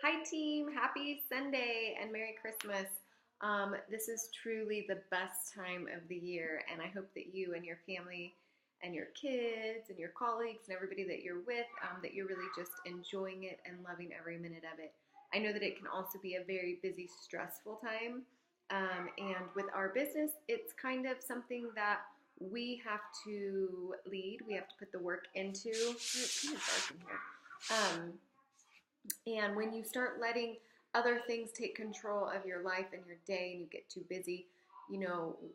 Hi, team. Happy Sunday and Merry Christmas. This is truly the best time of the year, and I hope that you and your family and your kids and your colleagues and everybody that you're with, that you're really just enjoying it and loving every minute of it. I know that it can also be a very busy, stressful time, and with our business, it's kind of something that we have to lead. We have to put the work into. It's kind of dark in here. And when you start letting other things take control of your life and your day and you get too busy,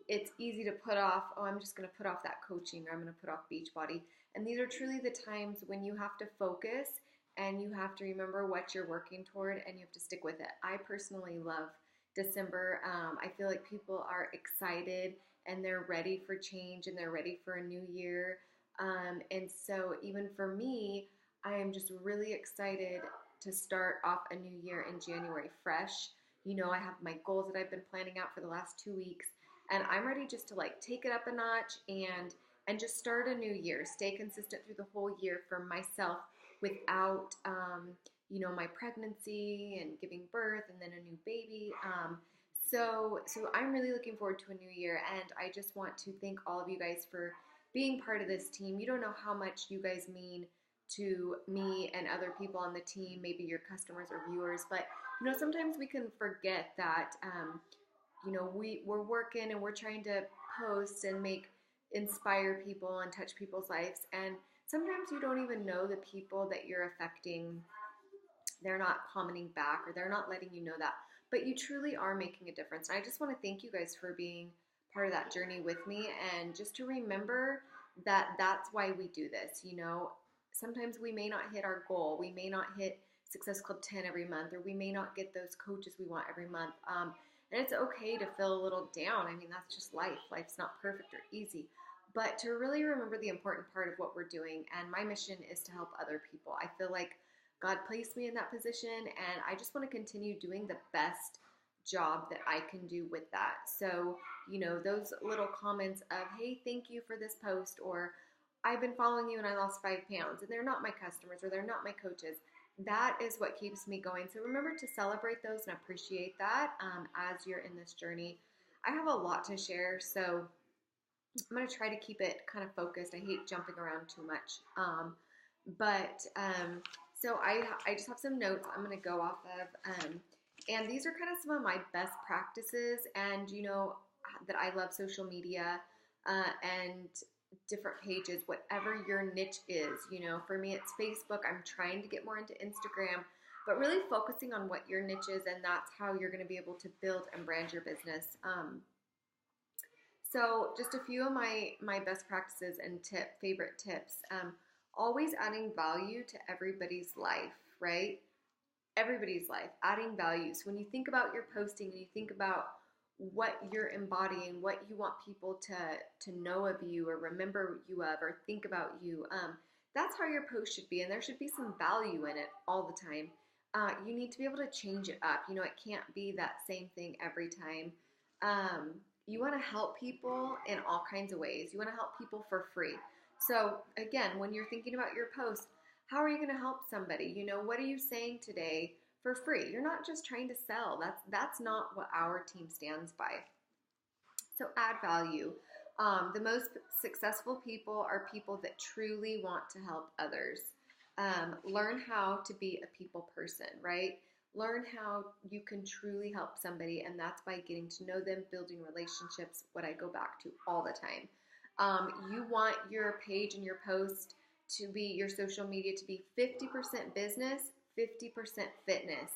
it's easy to put off, oh, I'm just going to put off that coaching or I'm going to put off Beachbody. And these are truly the times when you have to focus and you have to remember what you're working toward and you have to stick with it. I personally love December. I feel like people are excited and they're ready for change and they're ready for a new year. And so even for me, I am just really excited to start off a new year in January fresh. I have my goals that I've been planning out for the last 2 weeks, and I'm ready just to like take it up a notch and just start a new year. Stay consistent through the whole year for myself without my pregnancy and giving birth and then a new baby. So I'm really looking forward to a new year, and I just want to thank all of you guys for being part of this team. You don't know how much you guys mean to me and other people on the team, maybe your customers or viewers. But sometimes we can forget that we're working and we're trying to post and inspire people and touch people's lives, and sometimes you don't even know the people that you're affecting. They're not commenting back or they're not letting you know that, but you truly are making a difference. And I just want to thank you guys for being part of that journey with me, and just to remember that that's why we do this. Sometimes we may not hit our goal. We may not hit Success Club 10 every month, or we may not get those coaches we want every month. And it's okay to feel a little down. I mean, that's just life. Life's not perfect or easy. But to really remember the important part of what we're doing, and my mission is to help other people. I feel like God placed me in that position, and I just want to continue doing the best job that I can do with that. So, those little comments of, hey, thank you for this post, or I've been following you and I lost 5 pounds, and they're not my customers or they're not my coaches. That is what keeps me going. So remember to celebrate those and appreciate that as you're in this journey. I have a lot to share, so I'm going to try to keep it kind of focused. I hate jumping around too much. So I just have some notes I'm going to go off of. And these are kind of some of my best practices. And that I love social media and different pages, whatever your niche is. For me, it's Facebook. I'm trying to get more into Instagram, but really focusing on what your niche is, and that's how you're going to be able to build and brand your business. So just a few of my best practices and favorite tips. Always adding value to everybody's life, right? Everybody's life, adding value. So when you think about your posting and you think about what you're embodying, what you want people to know of you or remember you of or think about you, that's how your post should be, and there should be some value in it all the time. You need to be able to change it up. It can't be that same thing every time. You want to help people in all kinds of ways. You want to help people for free. So again, when you're thinking about your post, how are you going to help somebody? What are you saying today for free? You're not just trying to sell. That's not what our team stands by. So add value. The most successful people are people that truly want to help others. Learn how to be a people person, right? Learn how you can truly help somebody, and that's by getting to know them, building relationships, what I go back to all the time. You want your page and your post to be, your social media to be 50% business, 50% fitness.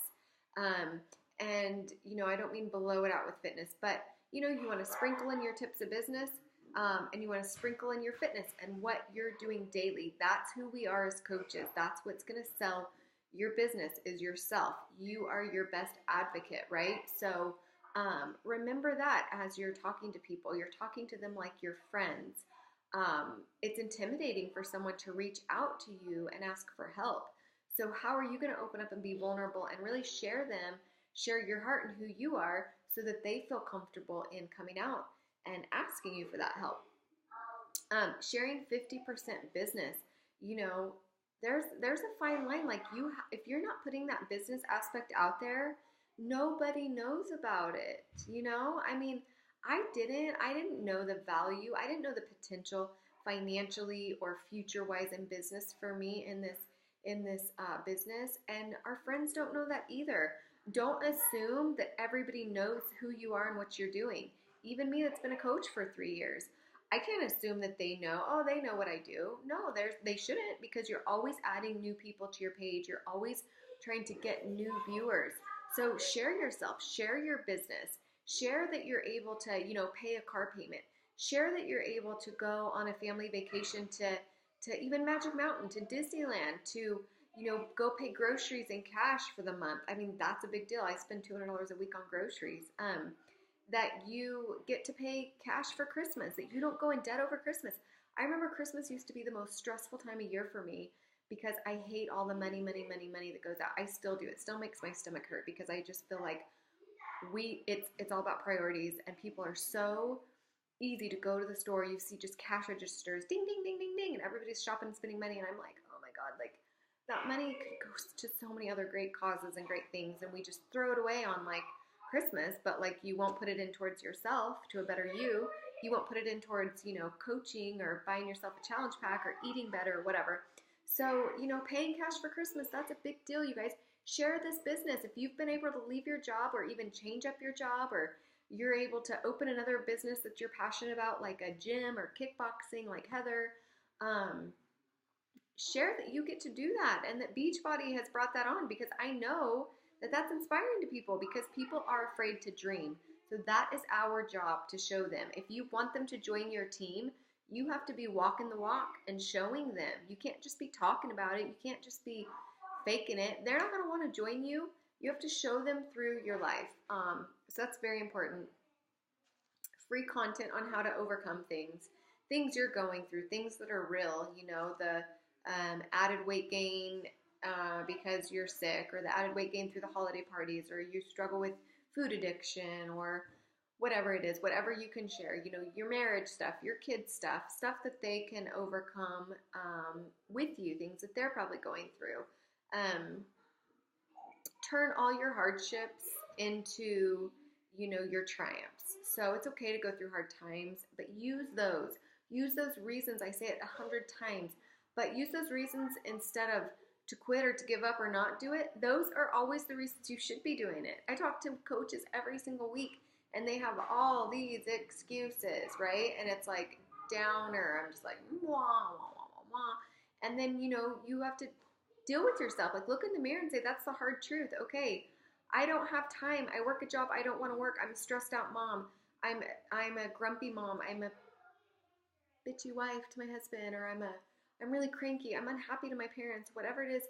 And I don't mean blow it out with fitness, but you want to sprinkle in your tips of business, and you want to sprinkle in your fitness and what you're doing daily. That's who we are as coaches. That's what's going to sell your business, is yourself. You are your best advocate, right? So remember that as you're talking to people, you're talking to them like your friends. It's intimidating for someone to reach out to you and ask for help. So how are you going to open up and be vulnerable and really share your heart and who you are, so that they feel comfortable in coming out and asking you for that help? Sharing 50% business. there's a fine line. Like if you're not putting that business aspect out there, nobody knows about it. I mean, I didn't know the value. I didn't know the potential financially or future wise in business for me in this business, and our friends don't know that either. Don't assume that everybody knows who you are and what you're doing. Even me, that's been a coach for 3 years, I can't assume that they know. Oh, they know what I do. No, they shouldn't, because you're always adding new people to your page. You're always trying to get new viewers. So share yourself, share your business, share that you're able to, pay a car payment. Share that you're able to go on a family vacation to even Magic Mountain, to Disneyland, to go pay groceries in cash for the month. I mean, that's a big deal. I spend $200 a week on groceries. That you get to pay cash for Christmas, that you don't go in debt over Christmas. I remember Christmas used to be the most stressful time of year for me because I hate all the money that goes out. I still do. It still makes my stomach hurt because I just feel like it's all about priorities, and people are so easy to go to the store. You see just cash registers, ding, ding, ding, ding, ding, and everybody's shopping and spending money. And I'm like, oh my God, like that money could go to so many other great causes and great things. And we just throw it away on like Christmas, but like you won't put it in towards yourself to a better you. You won't put it in towards, coaching or buying yourself a challenge pack or eating better or whatever. So, paying cash for Christmas, that's a big deal, you guys. Share this business. If you've been able to leave your job or even change up your job, or you're able to open another business that you're passionate about, like a gym or kickboxing, like Heather, um, share that you get to do that and that Beachbody has brought that on, because I know that that's inspiring to people, because people are afraid to dream. So that is our job, to show them. If you want them to join your team, you have to be walking the walk and showing them. You can't just be talking about it. You can't just be faking it. They're not going to want to join you. You have to show them through your life. So that's very important. Free content on how to overcome things you're going through, things that are real, the added weight gain because you're sick, or the added weight gain through the holiday parties, or you struggle with food addiction, or whatever it is, whatever you can share, your marriage stuff, your kids stuff that they can overcome with you, things that they're probably going through. Turn all your hardships into, your triumphs. So it's okay to go through hard times, but use those reasons. I say it 100 times, but use those reasons instead of to quit or to give up or not do it. Those are always the reasons you should be doing it. I talk to coaches every single week, and they have all these excuses, right? And it's like downer. I'm just like, wah, wah, wah, wah, wah. And then, you have to deal with yourself. Like, look in the mirror and say, that's the hard truth. Okay, I don't have time. I work a job I don't want to work. I'm a stressed out mom. I'm a grumpy mom. I'm a bitchy wife to my husband, or I'm really cranky. I'm unhappy to my parents, whatever it is,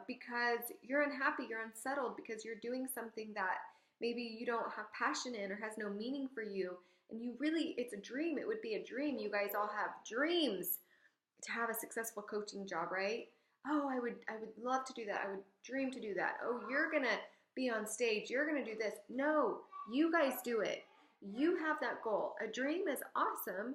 because you're unhappy, you're unsettled, because you're doing something that maybe you don't have passion in or has no meaning for you. And it's a dream. It would be a dream. You guys all have dreams to have a successful coaching job, right? Oh, I would love to do that. I would dream to do that. Oh, you're going to be on stage. You're going to do this. No, you guys do it. You have that goal. A dream is awesome,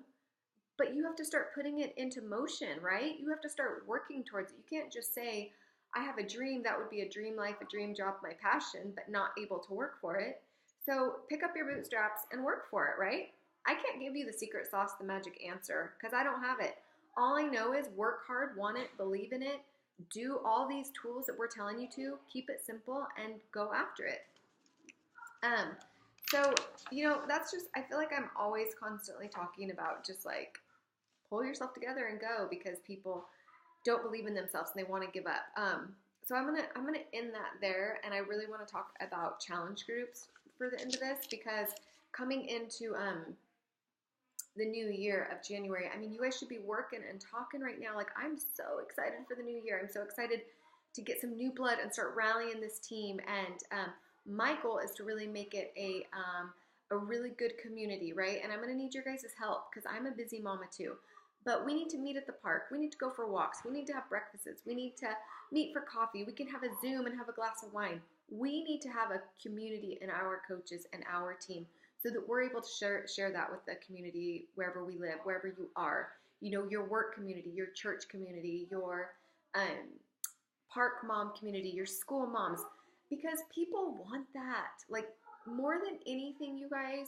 but you have to start putting it into motion, right? You have to start working towards it. You can't just say, I have a dream. That would be a dream life, a dream job, my passion, but not able to work for it. So pick up your bootstraps and work for it, right? I can't give you the secret sauce, the magic answer, because I don't have it. All I know is work hard, want it, believe in it, do all these tools that we're telling you to, keep it simple, and go after it. So, that's just, I feel like I'm always constantly talking about just like pull yourself together and go, because people don't believe in themselves and they want to give up. So I'm gonna end that there, and I really want to talk about challenge groups for the end of this, because coming into the new year of January, I mean, you guys should be working and talking right now. Like, I'm so excited for the new year. I'm so excited to get some new blood and start rallying this team. And my goal is to really make it a really good community, right? And I'm going to need your guys' help, because I'm a busy mama too. But we need to meet at the park. We need to go for walks. We need to have breakfasts. We need to meet for coffee. We can have a Zoom and have a glass of wine. We need to have a community in our coaches and our team, so that we're able to share that with the community wherever we live, wherever you are. Your work community, your church community, your um, park mom community, your school moms, because people want that. Like, more than anything, you guys,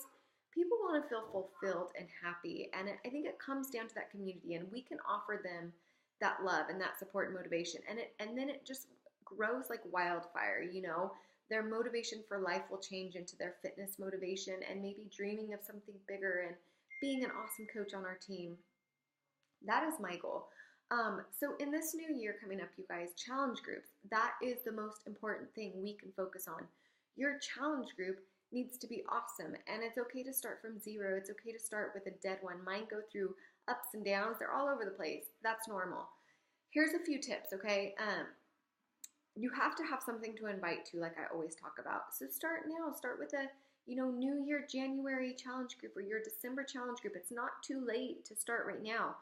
people want to feel fulfilled and happy. And I think it comes down to that community, and we can offer them that love and that support and motivation. And then it just grows like wildfire, you know? Their motivation for life will change into their fitness motivation and maybe dreaming of something bigger and being an awesome coach on our team. That is my goal. So in this new year coming up, you guys, challenge groups, that is the most important thing we can focus on. Your challenge group needs to be awesome, and it's okay to start from zero. It's okay to start with a dead one. Mine go through ups and downs. They're all over the place. That's normal. Here's a few tips, okay? You have to have something to invite to, like I always talk about. So start now. Start with a New Year January challenge group or your December challenge group. It's not too late to start right now.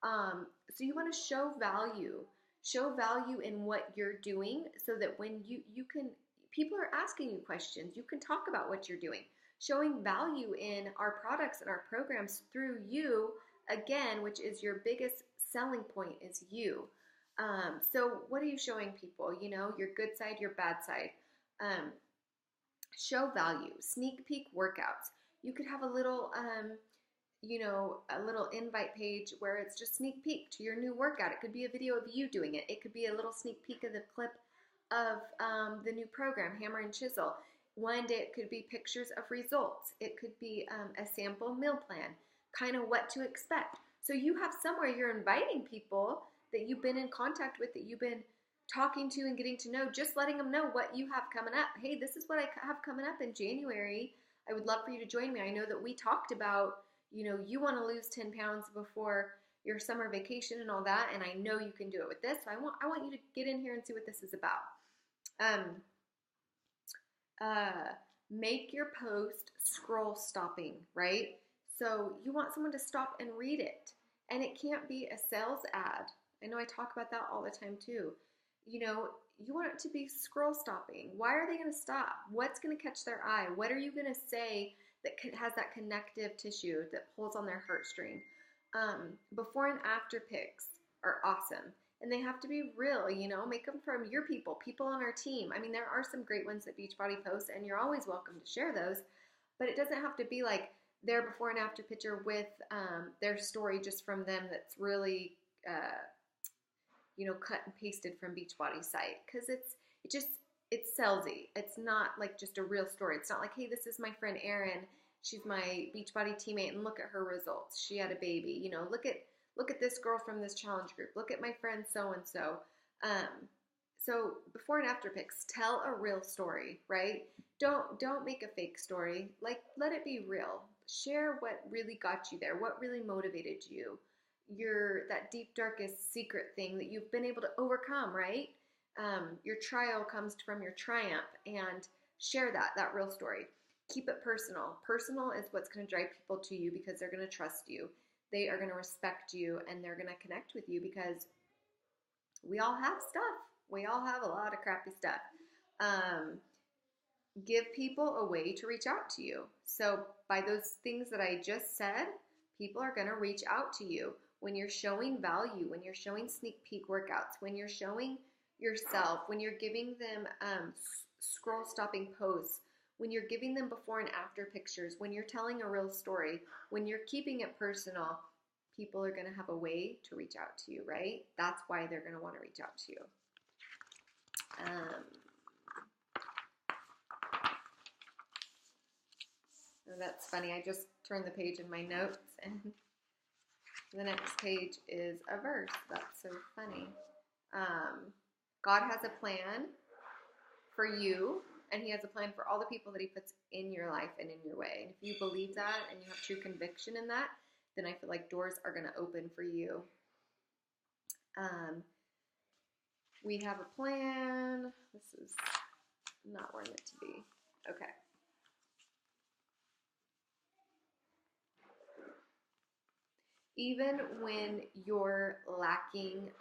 So you want to show value in what you're doing, so that when you can, people are asking you questions, you can talk about what you're doing. Showing value in our products and our programs through you, again, which is your biggest selling point, is you. So what are you showing people? Your good side, your bad side. Show value. Sneak peek workouts. You could have a little invite page where it's just sneak peek to your new workout. It could be a video of you doing it. It could be a little sneak peek of the clip of the new program, Hammer and Chisel. One day it could be pictures of results. It could be a sample meal plan, kind of what to expect. So you have somewhere you're inviting people that you've been in contact with, that you've been talking to and getting to know, just letting them know what you have coming up. Hey, this is what I have coming up in January. I would love for you to join me. I know that we talked about, you want to lose 10 pounds before your summer vacation and all that, and I know you can do it with this. So I want you to get in here and see what this is about. Make your post scroll stopping, right? So you want someone to stop and read it, and it can't be a sales ad. I know I talk about that all the time too. You want it to be scroll stopping. Why are they going to stop? What's going to catch their eye? What are you going to say that has that connective tissue that pulls on their heartstring? Before and after pics are awesome. And they have to be real, make them from your people on our team. I mean, there are some great ones that Beachbody posts, and you're always welcome to share those. But it doesn't have to be like their before and after picture with their story just from them that's really cut and pasted from Beachbody's site, because it's salesy. It's not like just a real story. It's not like, hey, this is my friend Erin. She's my Beachbody teammate, and look at her results. She had a baby. Look at this girl from this challenge group. Look at my friend so and so. So before and after pics, tell a real story, right? Don't make a fake story. Like, let it be real. Share what really got you there. What really motivated you. That deep, darkest secret thing that you've been able to overcome, right? Your trial comes from your triumph, and share that real story. Keep it personal. Personal is what's going to drive people to you, because they're going to trust you. They are going to respect you, and they're going to connect with you, because we all have stuff. We all have a lot of crappy stuff. Give people a way to reach out to you. So by those things that I just said, people are going to reach out to you. When you're showing value, when you're showing sneak peek workouts, when you're showing yourself, when you're giving them scroll stopping posts, when you're giving them before and after pictures, when you're telling a real story, when you're keeping it personal, people are going to have a way to reach out to you, right? That's why they're going to want to reach out to you. That's funny. I just turned the page in my notes, and the next page is a verse. That's so funny. God has a plan for you, and He has a plan for all the people that He puts in your life and in your way. And if you believe that and you have true conviction in that, then I feel like doors are going to open for you. We have a plan. This is not where I meant to be. Okay. Even when you're lacking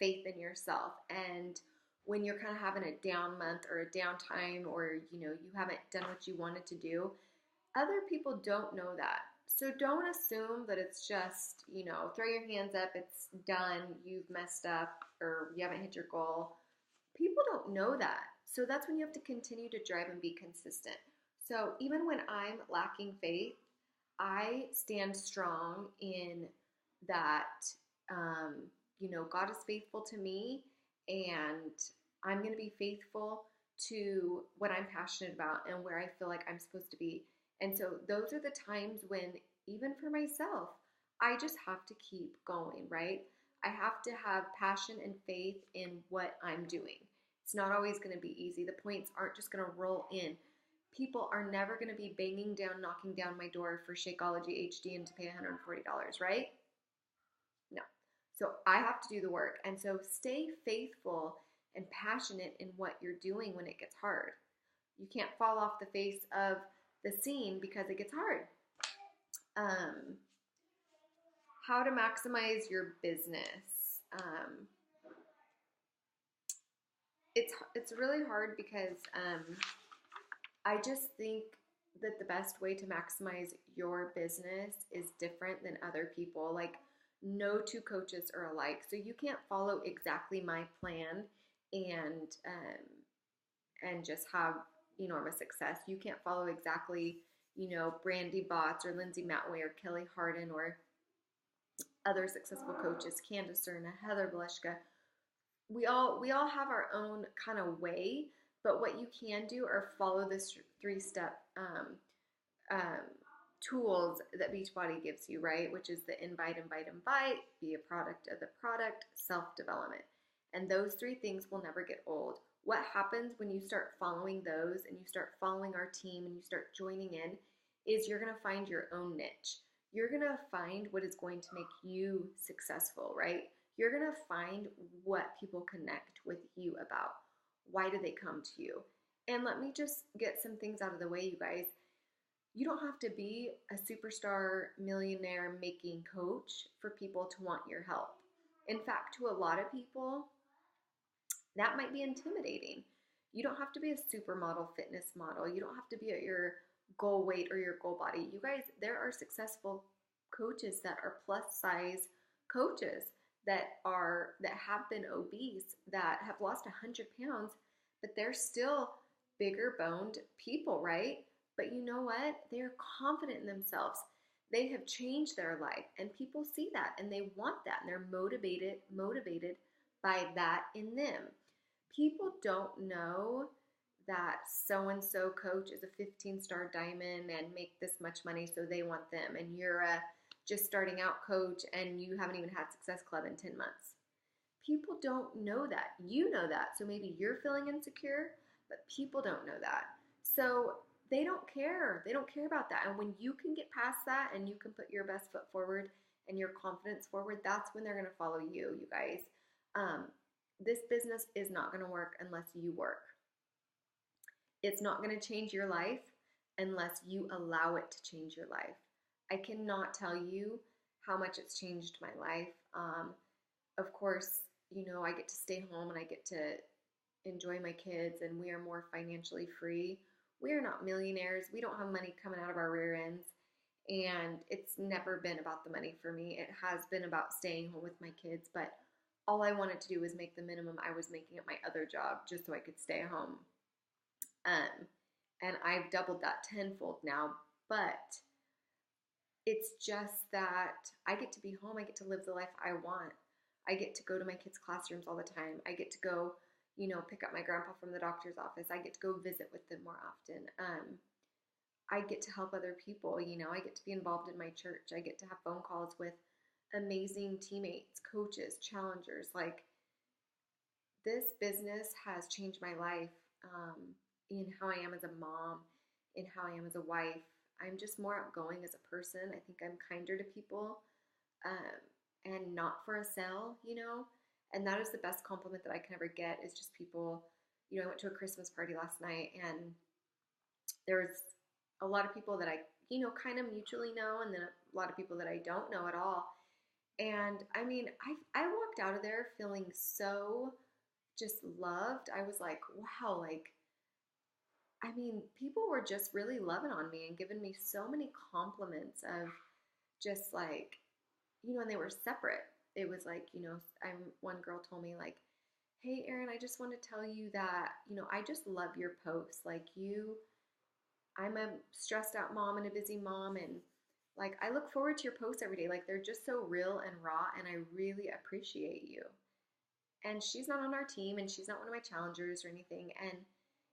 faith in yourself, and when you're kind of having a down month or a downtime, or you haven't done what you wanted to do, other people don't know that. So don't assume that it's just, throw your hands up, it's done, you've messed up, or you haven't hit your goal. People don't know that. So that's when you have to continue to drive and be consistent. So even when I'm lacking faith, I stand strong in that, God is faithful to me, and I'm going to be faithful to what I'm passionate about and where I feel like I'm supposed to be. And so those are the times when, even for myself, I just have to keep going, right? I have to have passion and faith in what I'm doing. It's not always going to be easy. The points aren't just going to roll in. People are never going to be banging down, knocking down my door for Shakeology HD and to pay $140, right? No. So I have to do the work. And so stay faithful and passionate in what you're doing when it gets hard. You can't fall off the face of the scene because it gets hard. How to maximize your business. It's really hard because I just think that the best way to maximize your business is different than other people. Like, no two coaches are alike, so you can't follow exactly my plan and just have enormous success. You can't follow exactly Brandy Botts or Lindsay Matway or Kelly Hardin or other successful coaches, Candace Cerna, Heather Blushka. We all have our own kind of way, but what you can do are follow this 3-step tools that Beachbody gives you, right? Which is the invite, be a product of the product, self-development. And those 3 things will never get old. What happens when you start following those and you start following our team and you start joining in is you're going to find your own niche. You're going to find what is going to make you successful, right? You're going to find what people connect with you about. Why do they come to you? And let me just get some things out of the way, you guys. You don't have to be a superstar millionaire making coach for people to want your help. In fact, to a lot of people, that might be intimidating. You don't have to be a supermodel fitness model. You don't have to be at your goal weight or your goal body. You guys, there are successful coaches that are plus size coaches that have been obese, that have lost 100 pounds, but they're still bigger boned people, right? But you know what? They're confident in themselves. They have changed their life, and people see that and they want that, and they're motivated by that in them. People don't know that so-and-so coach is a 15-star diamond and make this much money, so they want them, and you're a just starting out coach and you haven't even had Success Club in 10 months. People don't know that. You know that. So maybe you're feeling insecure, but people don't know that. So they don't care. They don't care about that. And when you can get past that and you can put your best foot forward and your confidence forward, that's when they're going to follow you, you guys. This business is not going to work unless you work. It's not going to change your life unless you allow it to change your life. I cannot tell you how much it's changed my life. Of course, I get to stay home and I get to enjoy my kids, and we are more financially free. We are not millionaires. We don't have money coming out of our rear ends. And it's never been about the money for me. It has been about staying home with my kids. But all I wanted to do was make the minimum I was making at my other job just so I could stay home. And I've doubled that tenfold now. But it's just that I get to be home. I get to live the life I want. I get to go to my kids' classrooms all the time. I get to go, pick up my grandpa from the doctor's office. I get to go visit with them more often. I get to help other people. I get to be involved in my church. I get to have phone calls with amazing teammates, coaches, challengers. Like, this business has changed my life in how I am as a mom, in how I am as a wife. I'm just more outgoing as a person. I think I'm kinder to people and not for a sale, And that is the best compliment that I can ever get, is just people. I went to a Christmas party last night, and there was a lot of people that I, kind of mutually know, and then a lot of people that I don't know at all. And I mean, I walked out of there feeling so just loved. I was like, wow, like, I mean, people were just really loving on me and giving me so many compliments of just like, and they were separate. It was like, one girl told me like, "Hey, Erin, I just want to tell you that, I just love your posts. Like I'm a stressed out mom and a busy mom, and like I look forward to your posts every day. Like they're just so real and raw, and I really appreciate you." And she's not on our team, and she's not one of my challengers or anything, and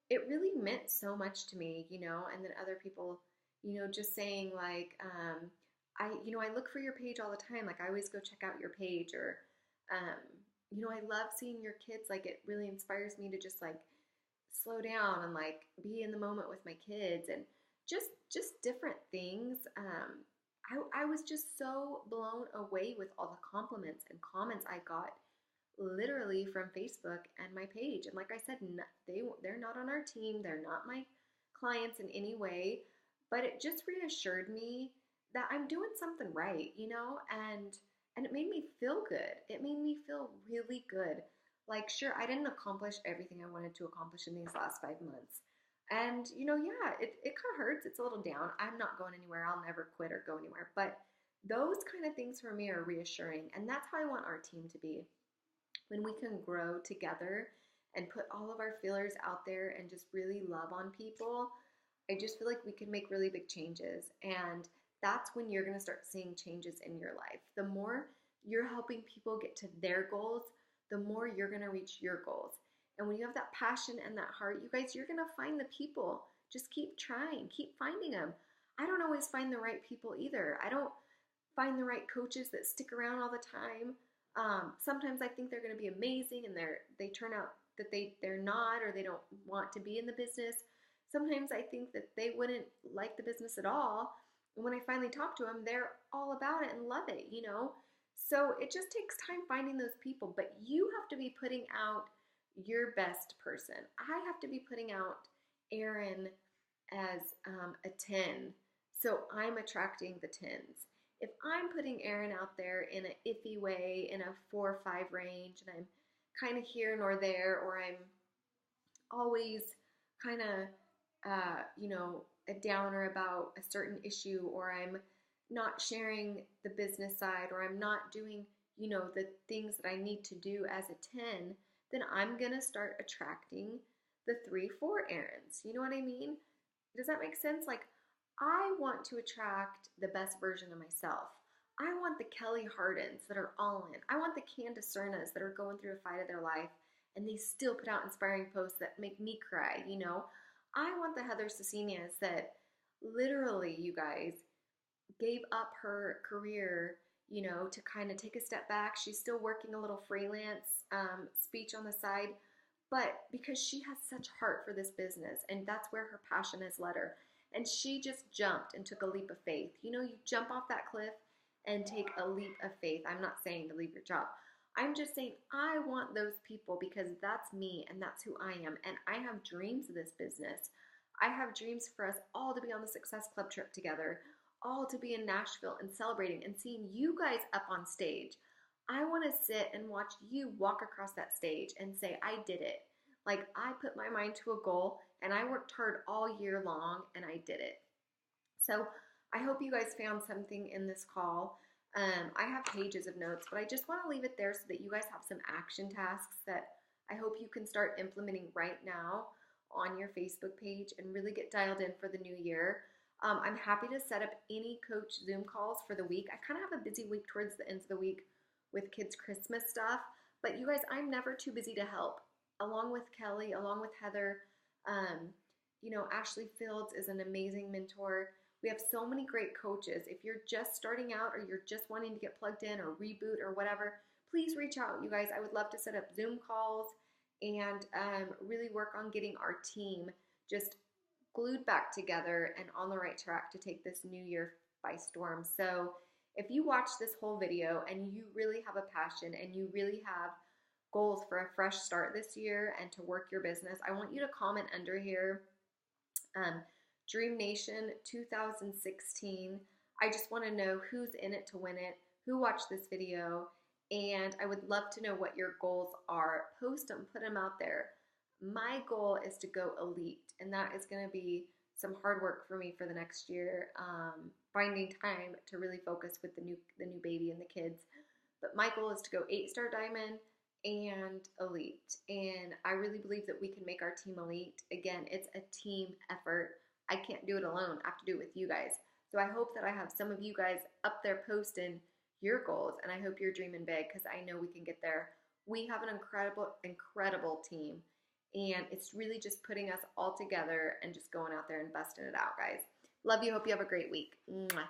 it really meant so much to me, and then other people, just saying like, I look for your page all the time. Like I always go check out your page, or, I love seeing your kids. Like it really inspires me to just like slow down and like be in the moment with my kids, and just different things. I was just so blown away with all the compliments and comments I got literally from Facebook and my page. And like I said, they're not on our team. They're not my clients in any way, but it just reassured me that I'm doing something right, and it made me feel good. It made me feel really good. Like, sure, I didn't accomplish everything I wanted to accomplish in these last 5 months. And, yeah, it kind of hurts. It's a little down. I'm not going anywhere. I'll never quit or go anywhere. But those kind of things for me are reassuring. And that's how I want our team to be. When we can grow together and put all of our feelers out there and just really love on people, I just feel like we can make really big changes. And that's when you're going to start seeing changes in your life. The more you're helping people get to their goals, the more you're going to reach your goals. And when you have that passion and that heart, you guys, you're going to find the people. Just keep trying, keep finding them. I don't always find the right people either. I don't find the right coaches that stick around all the time. Sometimes I think they're going to be amazing, and they turn out that they're not, or they don't want to be in the business. Sometimes I think that they wouldn't like the business at all. And when I finally talk to them, they're all about it and love it, So it just takes time finding those people, but you have to be putting out your best person. I have to be putting out Erin as a 10. So I'm attracting the 10s. If I'm putting Erin out there in an iffy way, in a 4 or 5 range, and I'm kind of here nor there, or I'm always kind of, a downer about a certain issue, or I'm not sharing the business side, or I'm not doing, the things that I need to do as a 10, then I'm going to start attracting the 3, 4 Erins. You know what I mean? Does that make sense? Like, I want to attract the best version of myself. I want the Kelly Hardens that are all in. I want the Candace Cernas that are going through a fight of their life and they still put out inspiring posts that make me cry, I want the Heather Cecinias that literally, you guys, gave up her career, to kind of take a step back. She's still working a little freelance speech on the side, but because she has such heart for this business, and that's where her passion has led her. And she just jumped and took a leap of faith. You jump off that cliff and take a leap of faith. I'm not saying to leave your job. I'm just saying I want those people because that's me and that's who I am. And I have dreams of this business. I have dreams for us all to be on the Success Club trip together, all to be in Nashville and celebrating and seeing you guys up on stage. I want to sit and watch you walk across that stage and say, I did it. Like, I put my mind to a goal and I worked hard all year long and I did it. So I hope you guys found something in this call. I have pages of notes, but I just want to leave it there so that you guys have some action tasks that I hope you can start implementing right now on your Facebook page and really get dialed in for the new year. I'm happy to set up any coach Zoom calls for the week. I kind of have a busy week towards the end of the week with kids' Christmas stuff, but you guys, I'm never too busy to help. Along with Kelly, along with Heather, Ashley Fields is an amazing mentor. We have so many great coaches. If you're just starting out or you're just wanting to get plugged in or reboot or whatever, please reach out, you guys. I would love to set up Zoom calls and really work on getting our team just glued back together and on the right track to take this new year by storm. So if you watch this whole video and you really have a passion and you really have goals for a fresh start this year and to work your business, I want you to comment under here, Dream Nation 2016. I just want to know who's in it to win it, who watched this video, and I would love to know what your goals are. Post them, put them out there. my goal is to go elite, and that is going to be some hard work for me for the next year, finding time to really focus with the new baby and the kids. But my goal is to go 8-star diamond and elite, and I really believe that we can make our team elite. Again, it's a team effort. I can't do it alone. I have to do it with you guys. So I hope that I have some of you guys up there posting your goals, and I hope you're dreaming big because I know we can get there. We have an incredible team, and it's really just putting us all together and just going out there and busting it out, guys. Love you. Hope you have a great week. Mwah.